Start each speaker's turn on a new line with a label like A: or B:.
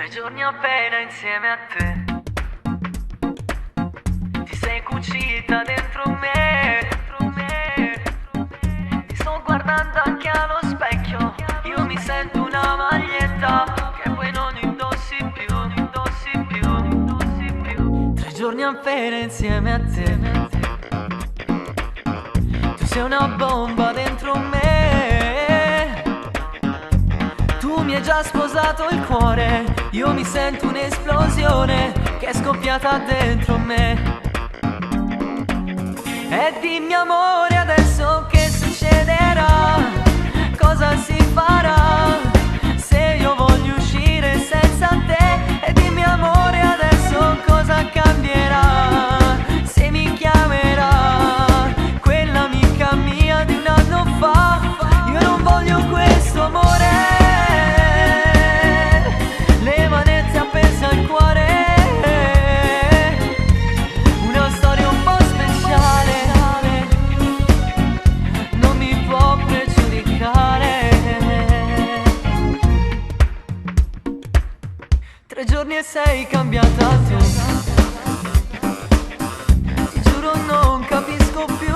A: 3 giorni appena insieme a te, ti sei cucita dentro me, ti sto guardando anche allo specchio, io mi sento una maglietta che poi non indossi più, 3 giorni appena insieme a te, tu sei una bomba dentro me. Tu mi hai già sposato il cuore, io mi sento un'esplosione che è scoppiata dentro me. E dimmi amore adesso che succederà, cosa si farà se io voglio uscire senza te. E dimmi amore adesso cosa cambierà se mi chiamerà quell'amica mia di un anno fa. Io non voglio questo amore, le manette appese al cuore, una storia un po' speciale, non mi può pregiudicare. 3 giorni e sei cambiata tu, ti giuro non capisco più